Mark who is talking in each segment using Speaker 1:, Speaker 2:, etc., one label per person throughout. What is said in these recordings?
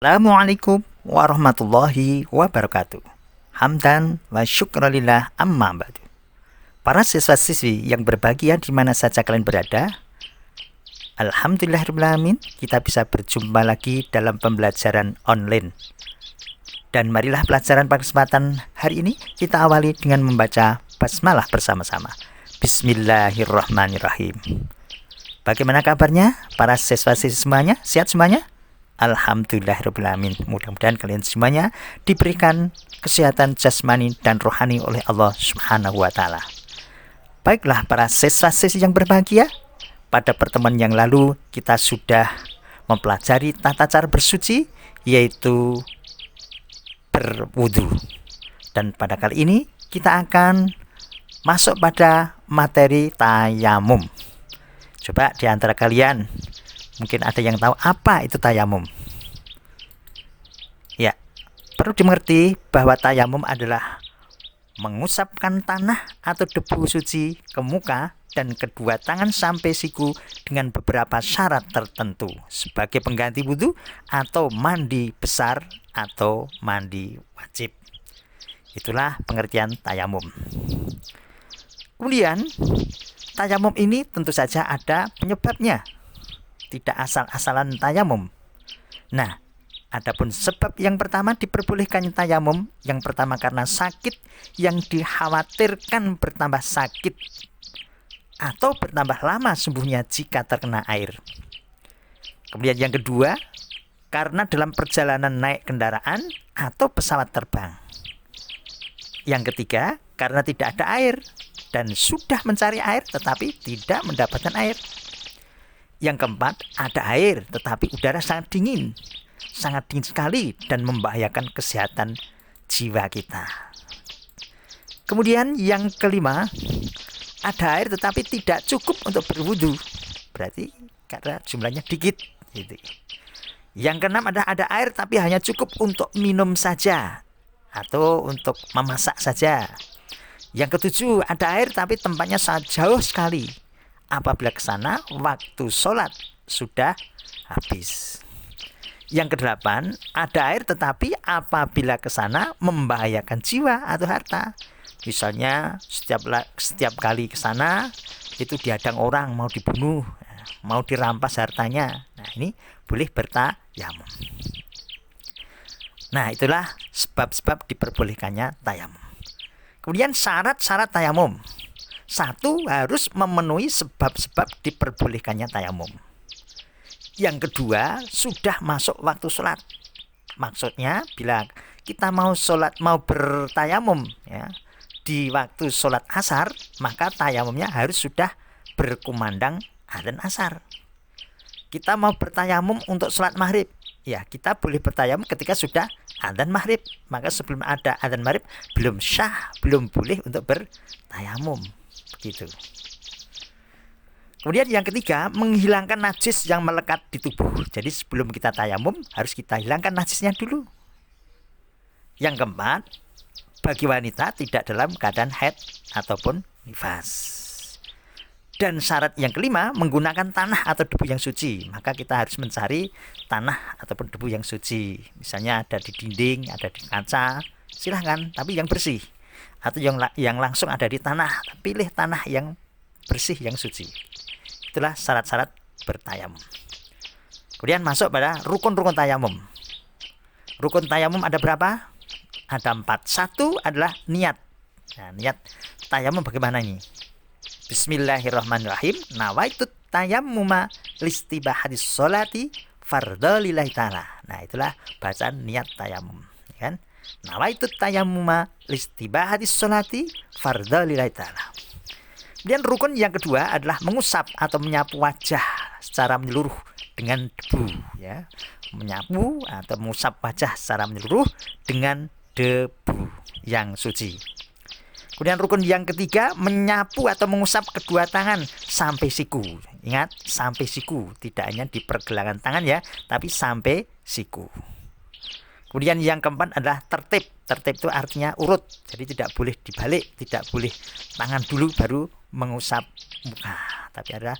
Speaker 1: Assalamualaikum warahmatullahi wabarakatuh. Hamdan wa syukralillah amma ba'du. Para siswa-siswi yang berbahagia di mana saja kalian berada, alhamdulillahirrahmanirrahim, kita bisa berjumpa lagi dalam pembelajaran online. Dan marilah pelajaran pada kesempatan hari ini kita awali dengan membaca basmalah bersama-sama. Bismillahirrahmanirrahim. Bagaimana kabarnya para siswa-siswi semuanya? Sehat semuanya? Alhamdulillahirrahmanirrahim. Mudah-mudahan kalian semuanya diberikan kesehatan jasmani dan rohani oleh Allah Subhanahu wa Ta'ala. Baiklah para siswa-siswi yang berbahagia, pada pertemuan yang lalu kita sudah mempelajari tata cara bersuci, yaitu berwudu. Dan pada kali ini kita akan masuk pada materi tayamum. Coba di antara kalian mungkin ada yang tahu apa itu tayamum. Ya, perlu dimengerti bahwa tayamum adalah mengusapkan tanah atau debu suci ke muka dan kedua tangan sampai siku dengan beberapa syarat tertentu sebagai pengganti wudhu atau mandi besar atau mandi wajib. Itulah pengertian tayamum. Kemudian tayamum ini tentu saja ada penyebabnya. Tidak asal-asalan tayamum. Nah, adapun sebab yang pertama diperbolehkannya tayamum, yang pertama karena sakit yang dikhawatirkan bertambah sakit atau bertambah lama sembuhnya jika terkena air. Kemudian yang kedua, karena dalam perjalanan naik kendaraan atau pesawat terbang. Yang ketiga, karena tidak ada air dan sudah mencari air tetapi tidak mendapatkan air. Yang keempat, ada air tetapi udara sangat dingin sekali dan membahayakan kesehatan jiwa kita. Kemudian yang kelima, ada air tetapi tidak cukup untuk berwudu, berarti karena jumlahnya dikit gitu. Yang keenam, ada air tapi hanya cukup untuk minum saja atau untuk memasak saja. Yang ketujuh, ada air tapi tempatnya sangat jauh sekali. Apabila ke sana waktu sholat sudah habis. Yang kedelapan, ada air tetapi apabila ke sana membahayakan jiwa atau harta. Misalnya setiap kali ke sana itu dihadang orang, mau dibunuh, mau dirampas hartanya. Nah, ini boleh bertayamum. Nah, itulah sebab-sebab diperbolehkannya tayamum. Kemudian syarat-syarat tayamum. Satu, harus memenuhi sebab-sebab diperbolehkannya tayamum. Yang kedua, sudah masuk waktu sholat. Maksudnya bila kita mau bertayamum ya, di waktu sholat asar, maka tayamumnya harus sudah berkumandang adzan asar. Kita mau bertayamum untuk sholat maghrib, ya kita boleh bertayamum ketika sudah adzan maghrib. Maka sebelum ada adzan maghrib belum syah, belum boleh untuk bertayamum. Begitu. Kemudian yang ketiga, menghilangkan najis yang melekat di tubuh. Jadi sebelum kita tayamum harus kita hilangkan najisnya dulu. Yang keempat, bagi wanita tidak dalam keadaan haid ataupun nifas. Dan syarat yang kelima, menggunakan tanah atau debu yang suci. Maka kita harus mencari tanah ataupun debu yang suci. Misalnya ada di dinding, ada di kaca, silahkan, tapi yang bersih. Atau yang langsung ada di tanah, pilih tanah yang bersih, yang suci. Itulah syarat-syarat bertayamum. Kemudian masuk pada rukun-rukun tayamum. Rukun tayamum ada berapa? Ada 4. Satu adalah niat. Nah, niat tayamum bagaimana ini? Bismillahirrahmanirrahim. Nawaitut tayammuma listibahadis sholati fardhu lillahi ta'ala. Nah, itulah bacaan niat tayamum, kan? Nawaitut tayammuma listibahadis sholati fardhu lillahi ta'ala. Kemudian rukun yang kedua adalah mengusap atau menyapu wajah secara menyeluruh dengan debu, ya. Menyapu atau mengusap wajah secara menyeluruh dengan debu yang suci. Kemudian rukun yang ketiga, menyapu atau mengusap kedua tangan sampai siku. Ingat, sampai siku, tidak hanya di pergelangan tangan ya, tapi sampai siku. Kemudian yang keempat adalah tertib. Tertib itu artinya urut, jadi tidak boleh dibalik, tidak boleh tangan dulu baru mengusap muka, tapi ada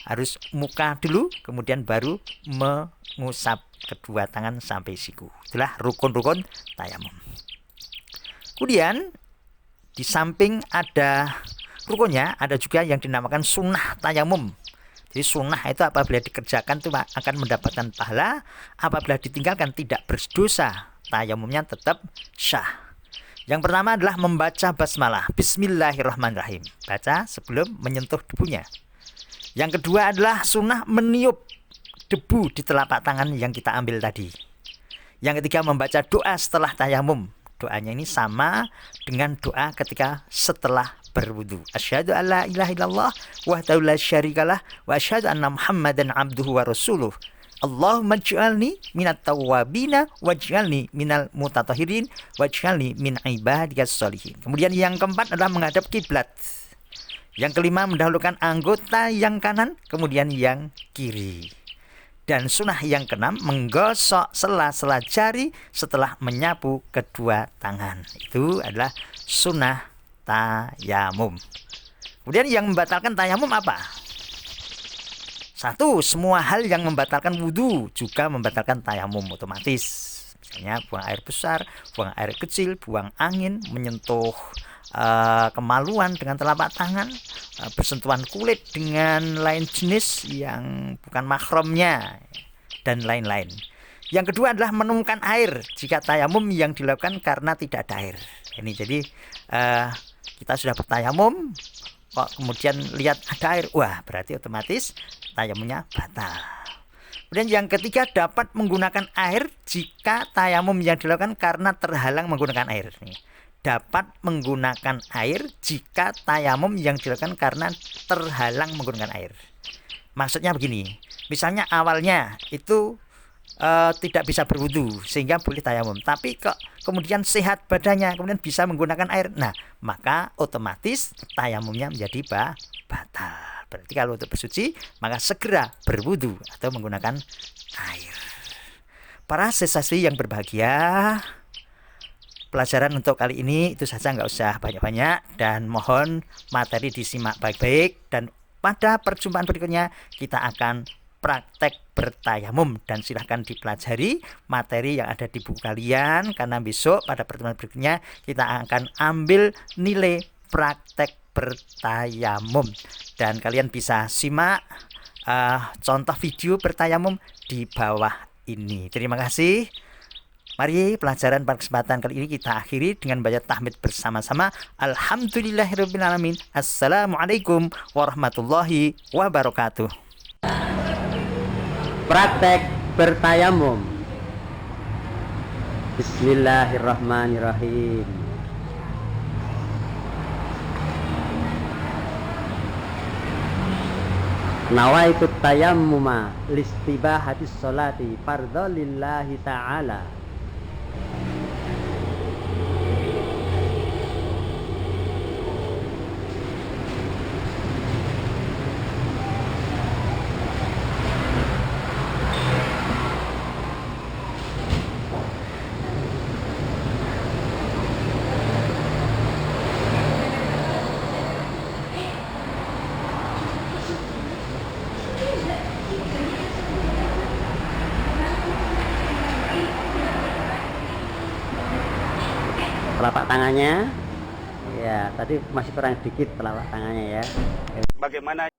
Speaker 1: harus muka dulu, kemudian baru mengusap kedua tangan sampai siku. Itulah rukun-rukun tayamum. Kemudian di samping ada rukunnya, ada juga yang dinamakan sunnah tayamum. Jadi sunnah itu apabila dikerjakan itu akan mendapatkan pahala, apabila ditinggalkan tidak berdosa, tayamumnya tetap sah. Yang pertama adalah membaca basmalah, bismillahirrahmanirrahim, baca sebelum menyentuh debunya. Yang kedua adalah sunnah meniup debu di telapak tangan yang kita ambil tadi. Yang ketiga membaca doa setelah tayamum. Doanya ini sama dengan doa ketika setelah berwudu. Asyhadu alla ilaha illallah wahdahu la syarikalah wa asyhadu anna Muhammadan abduhu wa rasuluh. Allahumma ij'alni minat tawwabina waj'alni minal mutatahhirin waj'alni min ibadikas sholihin. Kemudian yang keempat adalah menghadap kiblat. Yang kelima mendahulukan anggota yang kanan kemudian yang kiri. Dan sunnah yang keenam menggosok sela-sela jari setelah menyapu kedua tangan. Itu adalah sunnah tayamum. Kemudian yang membatalkan tayamum apa? Satu, semua hal yang membatalkan wudhu juga membatalkan tayamum otomatis. Misalnya buang air besar, buang air kecil, buang angin, menyentuh kemaluan dengan telapak tangan, bersentuhan kulit dengan lain jenis yang bukan mahramnya, dan lain-lain. Yang kedua adalah menemukan air jika tayamum yang dilakukan karena tidak ada air. Ini jadi kita sudah bertayamum, kok kemudian lihat ada air, wah berarti otomatis tayamumnya batal. Kemudian yang ketiga dapat menggunakan air jika tayamum yang dilakukan karena terhalang menggunakan air. Dapat menggunakan air jika tayamum yang dilakukan karena terhalang menggunakan air. Maksudnya begini, misalnya awalnya itu tidak bisa berwudu sehingga boleh tayamum, tapi kok kemudian sehat badannya kemudian bisa menggunakan air, nah maka otomatis tayamumnya menjadi batal. Berarti kalau untuk bersuci maka segera berwudu atau menggunakan air. Para siswa yang berbahagia, pelajaran untuk kali ini itu saja, nggak usah banyak-banyak, dan mohon materi disimak baik-baik, dan pada perjumpaan berikutnya kita akan praktek bertayamum, dan silahkan dipelajari materi yang ada di buku kalian, karena besok pada pertemuan berikutnya kita akan ambil nilai praktek bertayamum, dan kalian bisa simak contoh video bertayamum di bawah ini. Terima kasih. Mari pelajaran pada kesempatan kali ini kita akhiri dengan baca tahmid bersama-sama. Alhamdulillahirrabbilalamin. Assalamualaikum warahmatullahi wabarakatuh.
Speaker 2: Praktek bertayamum. Bismillahirrahmanirrahim. Nawaitu tayammuma listibahatis sholati fardhu lillahi ta'ala. Telapak tangannya, ya tadi masih kurang dikit telapak tangannya ya.
Speaker 3: Bagaimana